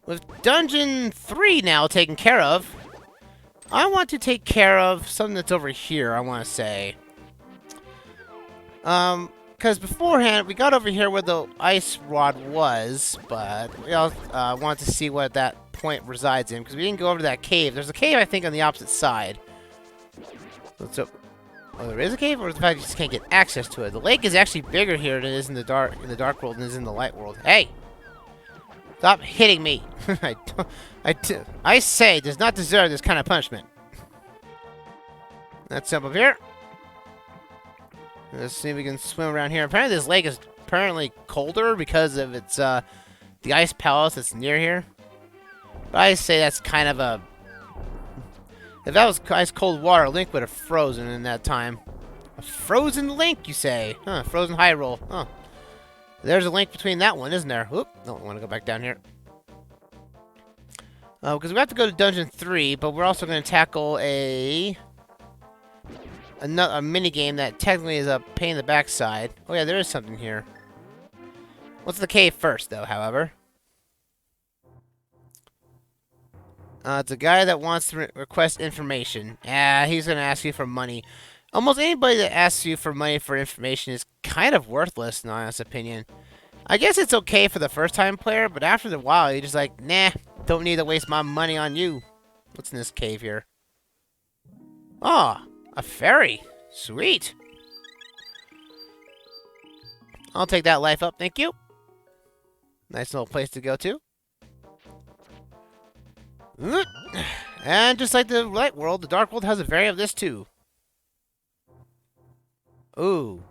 With Dungeon 3 now taken care of, I want to take care of something that's over here, I want to say. Because beforehand, we got over here where the ice rod was, but we all wanted to see what that point resides in, because we didn't go over to that cave. There's a cave, I think, on the opposite side. So, oh, there is a cave, or is the fact you just can't get access to it? The lake is actually bigger here than it is in the dark world than it is in the light world. Hey! Stop hitting me! I say, does not deserve this kind of punishment. Let's jump up here. Let's see if we can swim around here. Apparently this lake is apparently colder because of its, the ice palace that's near here. But I say that's kind of a... If that was ice cold water, Link would have frozen in that time. A frozen Link, you say? Huh, frozen Hyrule. Huh. There's a link between that one, isn't there? Oop, don't want to go back down here. Because we have to go to Dungeon 3, but we're also going to tackle a mini game that technically is a pain in the backside. Oh yeah, there is something here. What's the cave first, though, however? It's a guy that wants to request information. He's going to ask you for money. Almost anybody that asks you for money for information is kind of worthless, in my honest opinion. I guess it's okay for the first-time player, but after a while, you're just like, nah, don't need to waste my money on you. What's in this cave here? Ah, a ferry. Sweet. I'll take that life up, thank you. Nice little place to go to. And just like the light world, the dark world has a variant of this too. Ooh.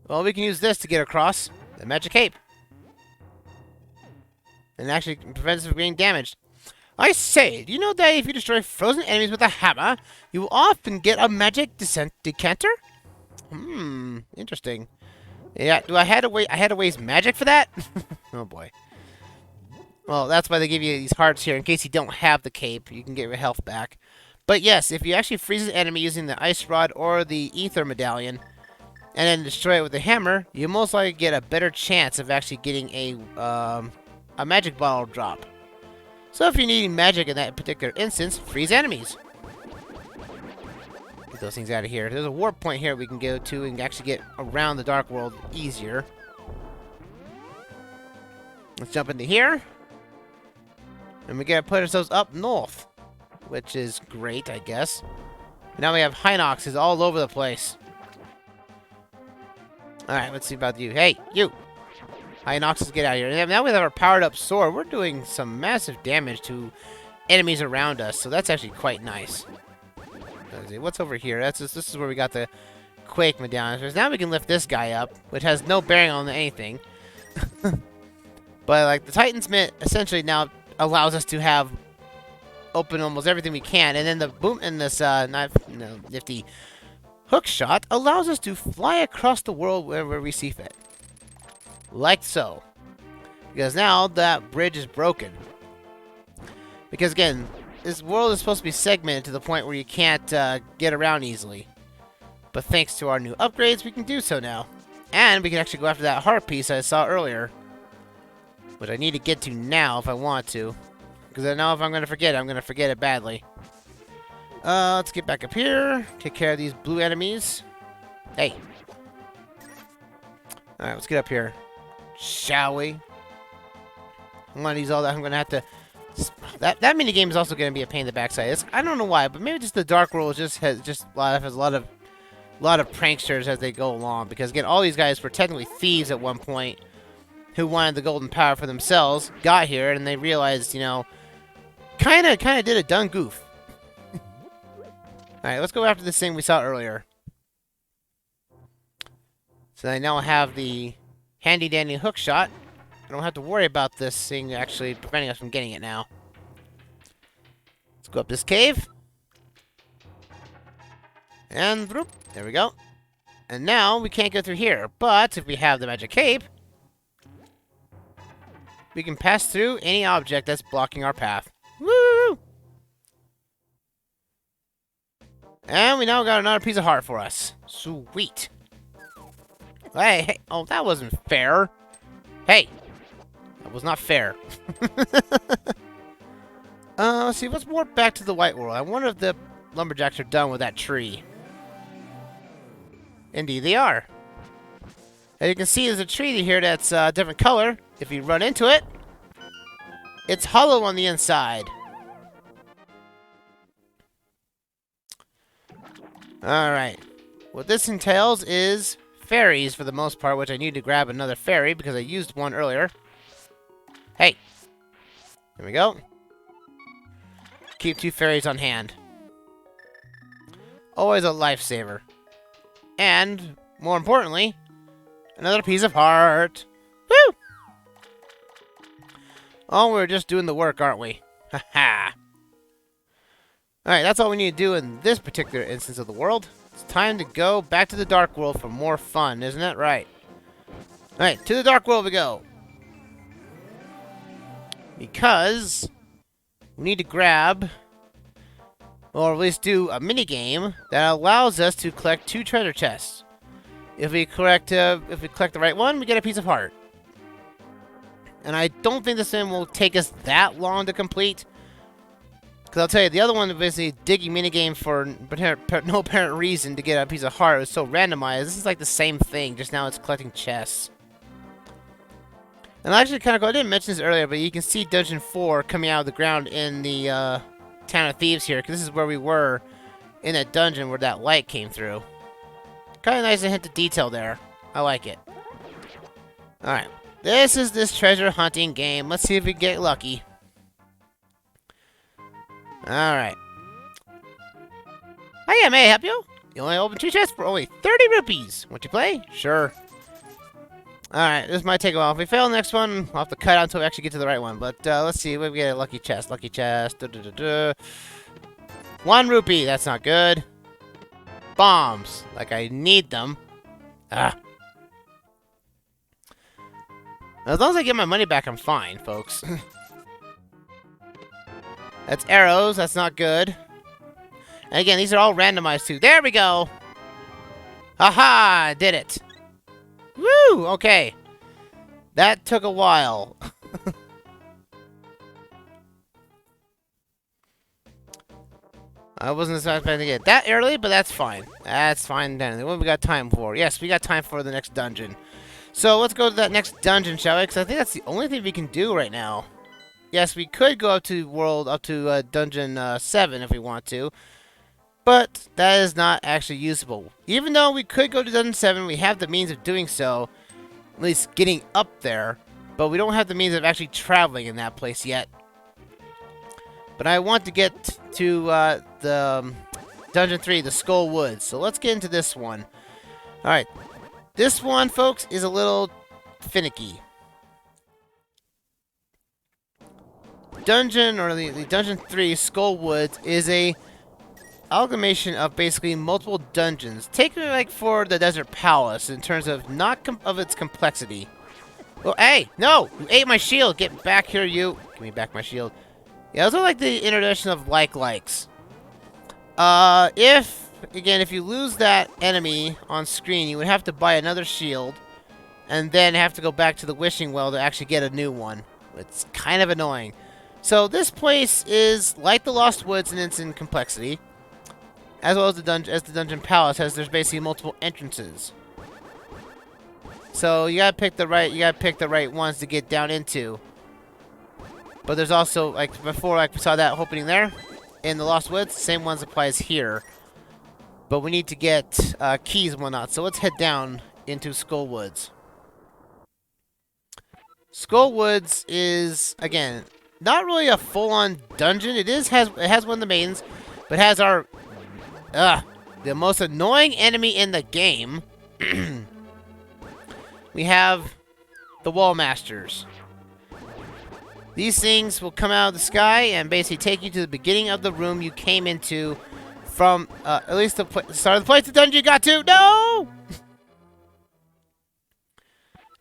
Well, we can use this to get across. The magic cape. And actually prevents us from getting damaged. I say, do you know that if you destroy frozen enemies with a hammer, you will often get a magic decanter? Interesting. Yeah, I had to waste magic for that? Oh boy. Well, that's why they give you these hearts here, in case you don't have the cape, you can get your health back. But yes, if you actually freeze an enemy using the ice rod or the ether medallion, and then destroy it with a hammer, you most likely get a better chance of actually getting a magic bottle drop. So if you're needing magic in that particular instance, freeze enemies. Get those things out of here. There's a warp point here we can go to and actually get around the dark world easier. Let's jump into here. And we gotta put ourselves up north, which is great, I guess. Now we have Hinoxes all over the place. Alright, let's see about you. Hey, you! Hinoxes, get out of here. And now we have our powered up sword. We're doing some massive damage to enemies around us, so that's actually quite nice. Let's see, what's over here? This is where we got the Quake medallion. Now we can lift this guy up, which has no bearing on anything. But like the Titan's Mitt essentially now allows us to have open almost everything we can, and then the boom in this nifty hook shot allows us to fly across the world wherever we see fit. Like so. Because now that bridge is broken. Because again, this world is supposed to be segmented to the point where you can't get around easily. But thanks to our new upgrades, we can do so now. And we can actually go after that heart piece I saw earlier. Which I need to get to now if I want to. Because I know if I'm going to forget it, I'm going to forget it badly. Let's get back up here. Take care of these blue enemies. Hey. Alright, let's get up here. Shall we? I'm going to use all that. I'm going to have to... That minigame is also going to be a pain in the backside. I don't know why, but maybe just the Dark World has a lot of pranksters as they go along. Because again, all these guys were technically thieves at one point who wanted the golden power for themselves, got here, and they realized, you know, kind of did a dumb goof. Alright, let's go after this thing we saw earlier. So I now have the handy-dandy hook shot. I don't have to worry about this thing actually preventing us from getting it now. Let's go up this cave. And, whoop, there we go. And now we can't go through here, but if we have the magic cape, we can pass through any object that's blocking our path. Woo! And we now got another piece of heart for us. Sweet. Hey, oh, that wasn't fair. Hey, that was not fair. Let's see, what's more back to the white world? I wonder if the lumberjacks are done with that tree. Indeed, they are. As you can see, there's a tree here that's a different color. If you run into it, it's hollow on the inside. Alright. What this entails is fairies for the most part, which I need to grab another fairy because I used one earlier. Hey. There we go. Keep 2 fairies on hand. Always a lifesaver. And, more importantly, another piece of heart. Woo! Oh, we're just doing the work, aren't we? Haha. Alright, that's all we need to do in this particular instance of the world. It's time to go back to the Dark World for more fun, isn't it? Right. Alright, to the Dark World we go. Because we need to grab, or at least do a mini game that allows us to collect 2 treasure chests. If we collect the right one, we get a piece of heart. And I don't think this one will take us that long to complete. Because I'll tell you, the other one was basically a digging minigame for no apparent reason to get a piece of heart. It was so randomized. This is like the same thing, just now it's collecting chests. And actually kind of cool. I didn't mention this earlier, but you can see Dungeon 4 coming out of the ground in the Town of Thieves here. Because this is where we were in that dungeon where that light came through. Kind of nice, a hint of detail there. I like it. Alright. This is this treasure hunting game. Let's see if we get lucky. Alright. Oh yeah, may I help you? You only open 2 chests for only 30 rupees. Want to play? Sure. Alright, this might take a while. If we fail the next one, I'll have to cut out until we actually get to the right one. But let's see. We get a lucky chest. Lucky chest. 1 rupee. That's not good. Bombs. Like I need them. Ah. As long as I get my money back, I'm fine, folks. That's arrows. That's not good. And again, these are all randomized too. There we go. Haha! Did it. Woo! Okay. That took a while. I wasn't expecting to get that early, but that's fine. That's fine then. What we got time for? Yes, we got time for the next dungeon. So let's go to that next dungeon, shall we? Because I think that's the only thing we can do right now. Yes, we could go up to dungeon 7 if we want to. But that is not actually usable. Even though we could go to dungeon 7, we have the means of doing so. At least getting up there. But we don't have the means of actually traveling in that place yet. But I want to get to the dungeon 3, the Skull Woods. So let's get into this one. Alright. This one, folks, is a little finicky. Dungeon, or the Dungeon 3, Skull Woods, is a amalgamation of basically multiple dungeons. Take it like for the Desert Palace in terms of of its complexity. Well, hey, no! You ate my shield! Get back here, you! Give me back my shield. Yeah, those are like the introduction of likes. If you lose that enemy on screen, you would have to buy another shield, and then have to go back to the wishing well to actually get a new one. It's kind of annoying. So this place is like the Lost Woods in its complexity, as well as the Dungeon Palace, as there's basically multiple entrances. So you gotta pick the right ones to get down into. But there's also, like before, like we saw that opening there in the Lost Woods, same ones applies here. But we need to get keys and whatnot. So let's head down into Skull Woods. Skull Woods is, again, not really a full-on dungeon. It has one of the maidens, but has our the most annoying enemy in the game. We have the Wall Masters. These things will come out of the sky and basically take you to the beginning of the room you came into from, at least the start of the place the dungeon you got to. No!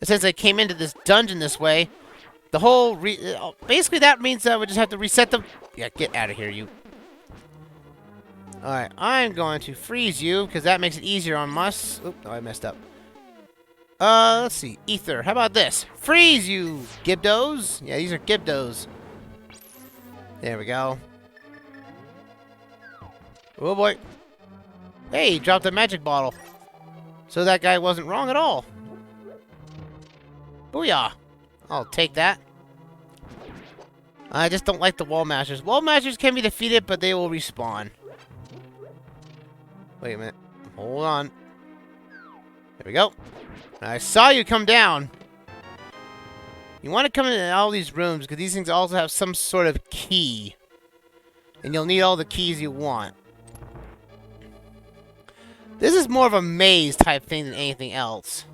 Since I came into this dungeon this way, the whole basically that means that we just have to reset the... Yeah, get out of here, you. Alright, I'm going to freeze you, because that makes it easier on us. Oop, oh, I messed up. Let's see. Ether. How about this? Freeze, you Gibdos. Yeah, these are Gibdos. There we go. Oh, boy. Hey, he dropped a magic bottle. So that guy wasn't wrong at all. Booyah. I'll take that. I just don't like the wall masters. Wall masters can be defeated, but they will respawn. Wait a minute. Hold on. There we go. I saw you come down. You want to come into all these rooms, because these things also have some sort of key. And you'll need all the keys you want. This is more of a maze type thing than anything else.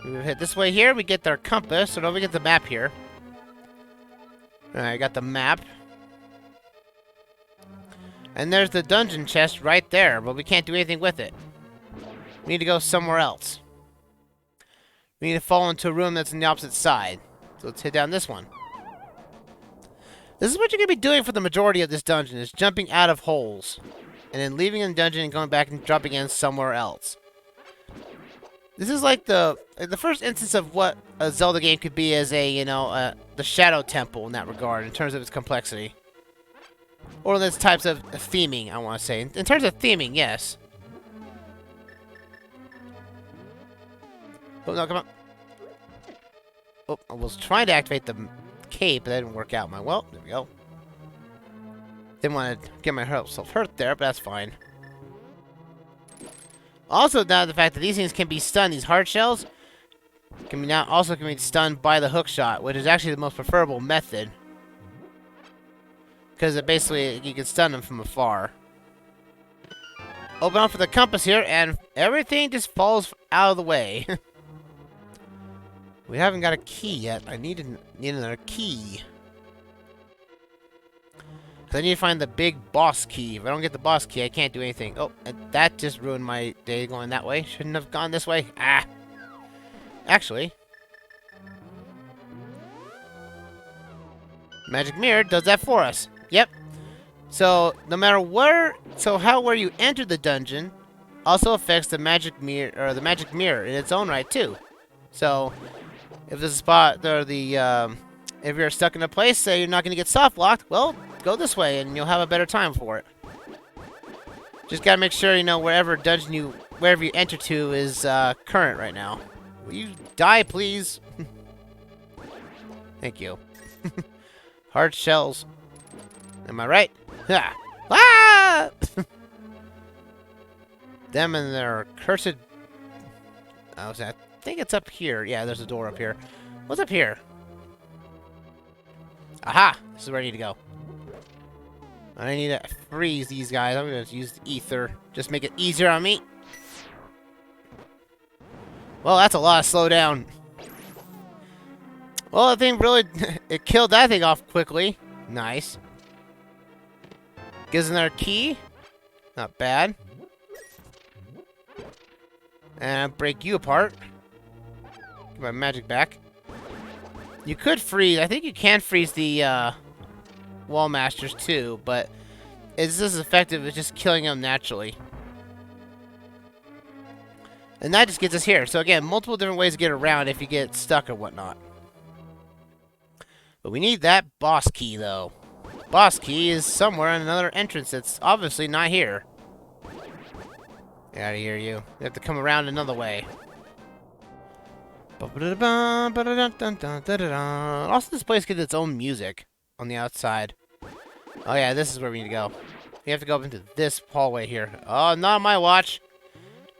We hit this way here, we get our compass, so don't we get the map here. Alright, I got the map. And there's the dungeon chest right there, but we can't do anything with it. We need to go somewhere else. We need to fall into a room that's on the opposite side. So let's hit down this one. This is what you're going to be doing for the majority of this dungeon, is jumping out of holes. And then leaving the dungeon and going back and dropping in somewhere else. This is like the first instance of what a Zelda game could be as a, you know, the Shadow Temple in that regard, in terms of its complexity. Or those types of theming, I want to say. In terms of theming, yes. Oh, no, come on. Oh, I was trying to activate the cape, but that didn't work out. Well, there we go. Didn't want to get myself hurt there, but that's fine. Also, now the fact that these things can be stunned, these hard shells, can be stunned by the hook shot, which is actually the most preferable method. Because it basically, you can stun them from afar. Open up for the compass here, and everything just falls out of the way. We haven't got a key yet. I need another key. Because I need to find the big boss key. If I don't get the boss key, I can't do anything. Oh, and that just ruined my day going that way. Shouldn't have gone this way. Ah! Actually, Magic Mirror does that for us. Yep. So, no matter where you enter the dungeon also affects the Magic Mirror, or the Magic Mirror in its own right, too. So, if there's a spot, or if you're stuck in a place, say you're not going to get soft locked, well, go this way and you'll have a better time for it. Just gotta make sure, you know, wherever you enter to is current right now. Will you die, please? Thank you. Hard shells. Am I right? Ha! Ah! Them and their cursed... I think it's up here. Yeah, there's a door up here. What's up here? Aha! This is where I need to go. I need to freeze these guys. I'm going to use the ether. Just make it easier on me. Well, that's a lot of slowdown. Well, I think really... it killed that thing off quickly. Nice. Gives another key. Not bad. And break you apart. Get my magic back. You could freeze. I think you can freeze the wall masters too, but it's just as effective as just killing them naturally. And that just gets us here. So again, multiple different ways to get around if you get stuck or whatnot. But we need that boss key though. Boss key is somewhere in another entrance that's obviously not here. Get out of here, you. You have to come around another way. Also, this place gets its own music on the outside. Oh yeah, this is where we need to go. We have to go up into this hallway here. Oh, not on my watch.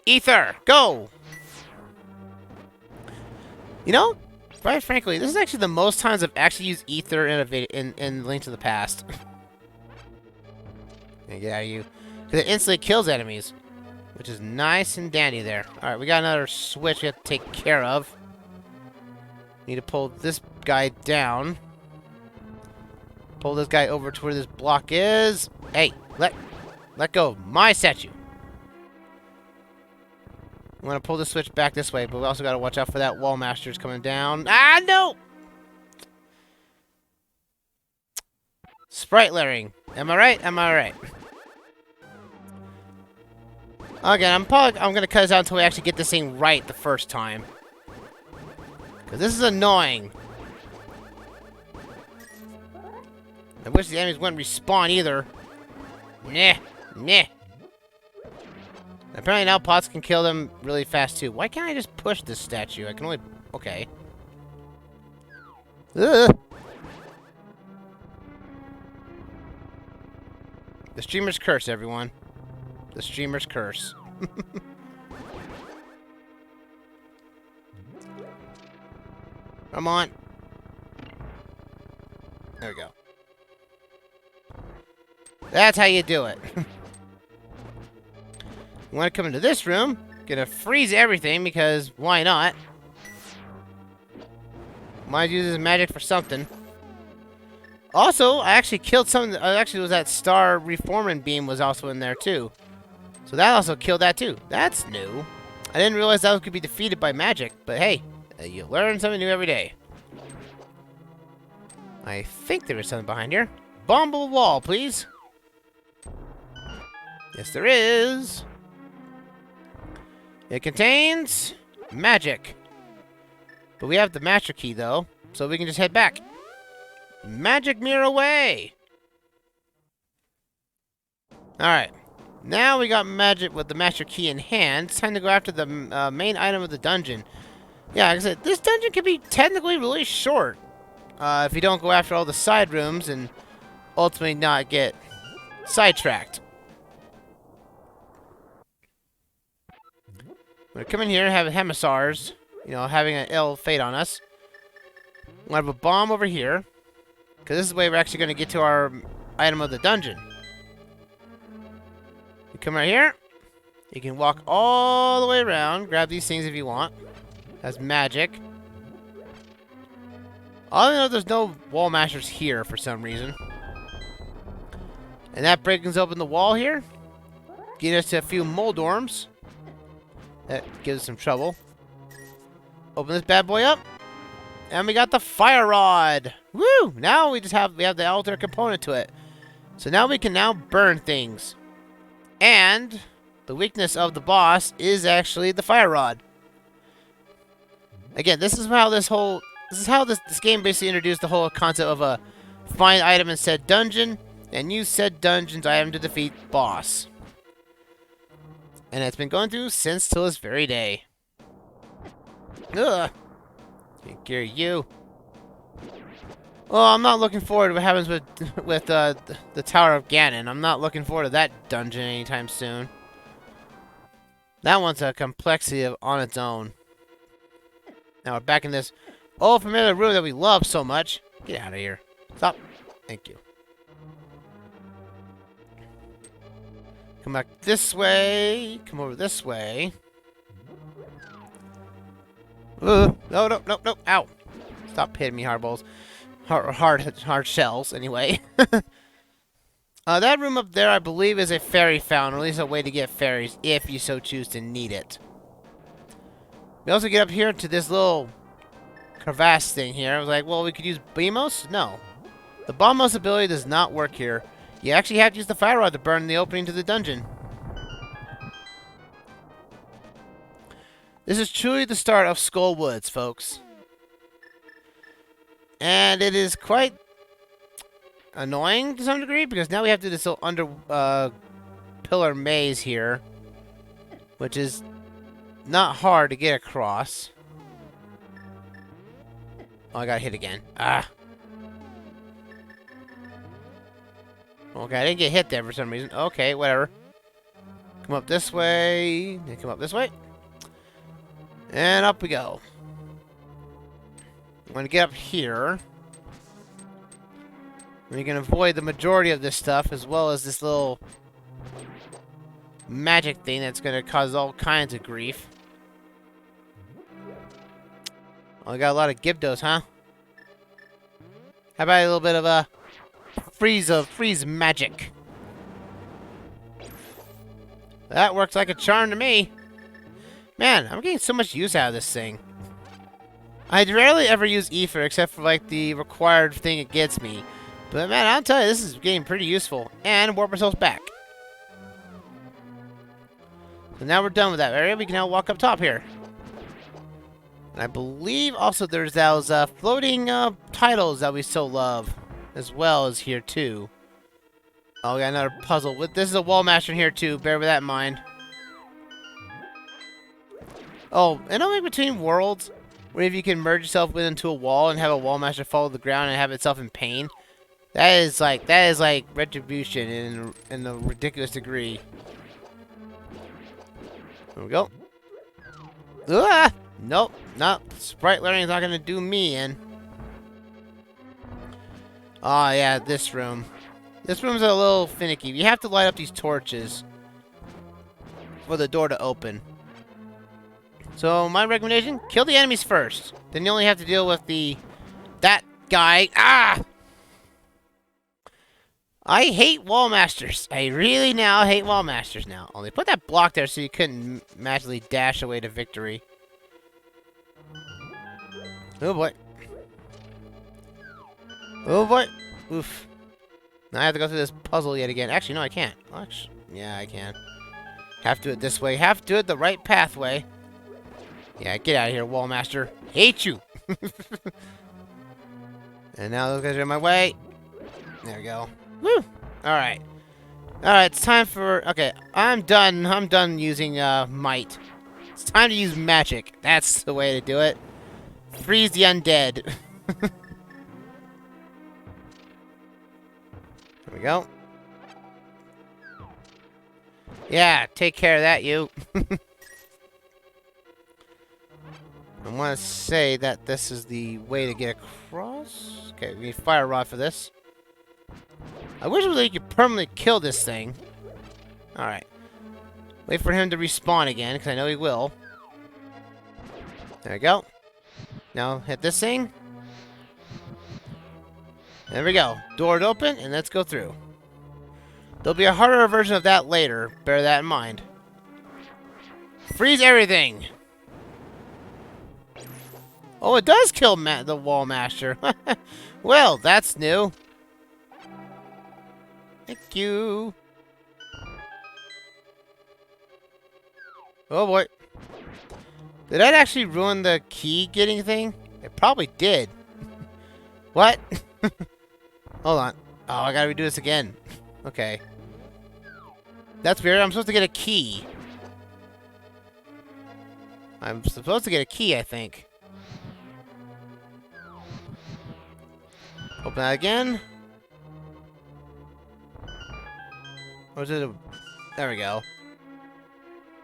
Ether, go! You know, quite frankly, this is actually the most times I've actually used ether in Link to the Past. Get out of you. Because it instantly kills enemies. Which is nice and dandy there. Alright, we got another switch we have to take care of. Need to pull this guy down. Pull this guy over to where this block is. Hey, let go of my statue. I'm gonna pull the switch back this way, but we also gotta watch out for that wall masters coming down. Ah, no! Sprite layering. Am I right? Am I right? Again, I'm gonna cut this out until we actually get this thing right the first time. Cause this is annoying. I wish the enemies wouldn't respawn either. Nah, nah. Apparently now pots can kill them really fast too. Why can't I just push this statue? I can only... Okay. Ugh. The streamer's curse, everyone. The streamer's curse. Come on. There we go. That's how you do it. You want to come into this room, gonna freeze everything because why not? Might use his magic for something. Also, I actually killed something. Actually, was that star reforming beam was also in there too. So that also killed that too. That's new. I didn't realize that could be defeated by magic. But hey, you learn something new every day. I think there is something behind here. Bomb the wall, please. Yes, there is. It contains magic. But we have the master key, though, so we can just head back. Magic mirror away! Alright. Now we got magic with the master key in hand. It's time to go after the main item of the dungeon. Yeah, like I said, this dungeon can be technically really short. If you don't go after all the side rooms and ultimately not get sidetracked. We're gonna come in here and have Hemisars, you know, having an ill fate on us. We'll have a bomb over here, because this is the way we're actually going to get to our item of the dungeon. You come right here. You can walk all the way around. Grab these things if you want. That's magic. I know there's no wall mashers here for some reason. And that breaks open the wall here. Get us to a few Moldorms. That gives us some trouble. Open this bad boy up. And we got the fire rod. Woo! Now we have the altar component to it. So now we can now burn things. And the weakness of the boss is actually the fire rod. Again, this is how this game basically introduced the whole concept of a find item in said dungeon and use said dungeon's item to defeat boss. And it's been going through since till this very day. Ugh. Can't gear you. Well, I'm not looking forward to what happens with the Tower of Ganon. I'm not looking forward to that dungeon anytime soon. That one's a complexity on its own. Now we're back in this old familiar room that we love so much. Get out of here. Stop. Thank you. Come back this way. Come over this way. No, no, no, no. Ow. Stop hitting me, hard balls. Hard shells, anyway. That room up there, I believe, is a fairy fountain, or at least a way to get fairies, if you so choose to need it. We also get up here to this little crevasse thing here. I was like, well, we could use Beamos? No. The Bombos ability does not work here. You actually have to use the fire rod to burn the opening to the dungeon. This is truly the start of Skull Woods, folks. And it is quite annoying to some degree, because now we have to do this little under pillar maze here, which is not hard to get across. Oh, I got hit again. Ah. Okay, I didn't get hit there for some reason. Okay, whatever. Come up this way. Then come up this way. And up we go. I'm going to get up here. And you can avoid the majority of this stuff, as well as this little magic thing that's going to cause all kinds of grief. Oh, I got a lot of Gibdos, huh? How about a little bit of a freeze magic? That works like a charm to me. Man, I'm getting so much use out of this thing. I rarely ever use Ether except for like the required thing it gets me. But man, I'll tell you, this is getting pretty useful. And warp ourselves back. So now we're done with that area. We can now walk up top here. And I believe also there's those floating titles that we so love, as well as here too. Oh, we got another puzzle. This is a wall master here too. Bear with that in mind. Oh, and in between worlds, where if you can merge yourself into a wall and have a wall master follow the ground and have itself in pain, that is like retribution in a ridiculous degree. There we go. Ah! Nope, sprite learning is not gonna do me in. Oh yeah, this room. This room's a little finicky. You have to light up these torches for the door to open. So my recommendation: kill the enemies first. Then you only have to deal with that guy. Ah! I hate wall masters. I really now hate wall masters now. Only put that block there so you couldn't magically dash away to victory. Oh boy. Oh boy. Oof. Now I have to go through this puzzle yet again. Actually, no, I can't. Actually, yeah, I can. Have to do it this way. Have to do it the right pathway. Yeah, get out of here, wall master. Hate you. And now those guys are in my way. There we go. Woo! Alright. Alright, it's time for... Okay, I'm done. I'm done using might. It's time to use magic. That's the way to do it. Freeze the undead. There we go. Yeah, take care of that, you. I want to say that this is the way to get across. Okay, we need fire rod for this. I wish we could permanently kill this thing. Alright. Wait for him to respawn again, because I know he will. There we go. Now, hit this thing. There we go. Door open, and let's go through. There'll be a harder version of that later. Bear that in mind. Freeze everything! Oh, it does kill the wall master. Well, that's new. Thank you. Oh boy. Did that actually ruin the key getting thing? It probably did. What? Hold on. Oh, I gotta redo this again. Okay. That's weird. I'm supposed to get a key. I'm supposed to get a key, I think. Open that again. Or is it a... There we go.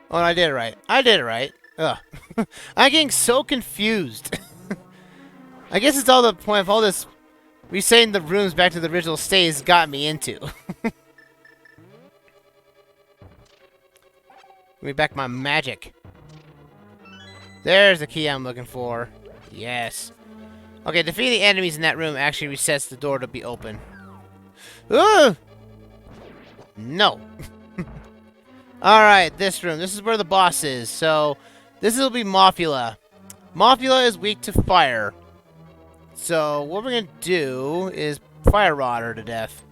Oh, I did it right. I did it right. Ugh. I'm getting so confused. I guess it's all the point of all this resetting the rooms back to the original state has got me into. Give me back my magic. There's the key I'm looking for. Yes. Okay, defeating the enemies in that room actually resets the door to be open. Ooh! No. Alright, this room. This is where the boss is. So, this will be Mothula. Mothula is weak to fire. So, what we're going to do is fire rod her to death.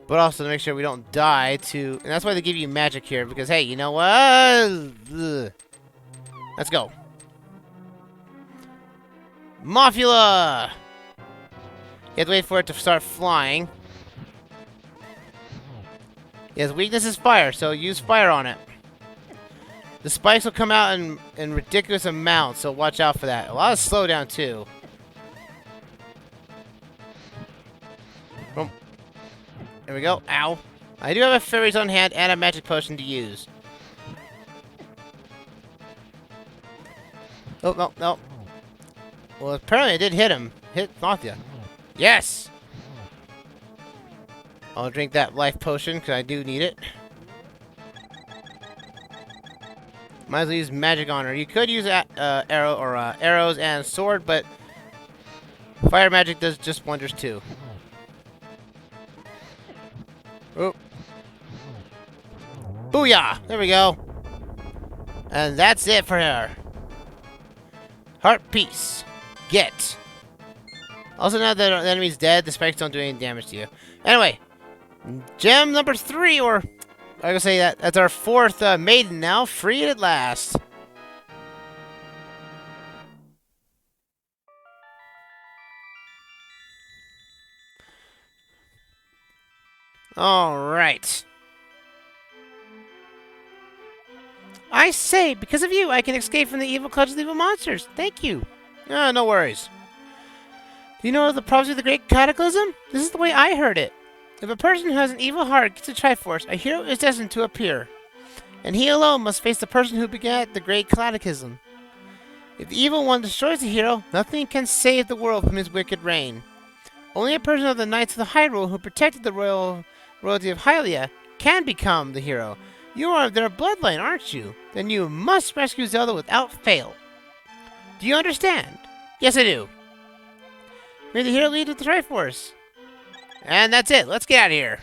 But also to make sure we don't die to... And that's why they give you magic here. Because, hey, you know what? Ugh. Let's go. Mothula! You have to wait for it to start flying. His weakness is fire, so use fire on it. The spikes will come out in ridiculous amounts, so watch out for that. A lot of slowdown, too. Boom. There we go. Ow. I do have a fairies on hand and a magic potion to use. Oh, no, no. Well, apparently I did hit him. Hit Mothula. Yes! I'll drink that life potion, because I do need it. Might as well use magic on her. You could use arrows and sword, but fire magic does just wonders too. Oh. Booyah! There we go. And that's it for her. Heart piece. Get. Also, now that the enemy's dead, the spikes don't do any damage to you. Anyway, gem number 3, or I gotta say that's our 4th maiden now, freed at last. Alright. I say, because of you, I can escape from the evil clutches of evil monsters. Thank you. No worries. Do you know the prophecy of the Great Cataclysm? This is the way I heard it. If a person who has an evil heart gets a Triforce, a hero is destined to appear. And he alone must face the person who begat the Great Cataclysm. If the evil one destroys the hero, nothing can save the world from his wicked reign. Only a person of the Knights of the Hyrule who protected the royalty of Hylia can become the hero. You are of their bloodline, aren't you? Then you must rescue Zelda without fail. Do you understand? Yes, I do. May the hero lead with the Triforce. And that's it. Let's get out of here.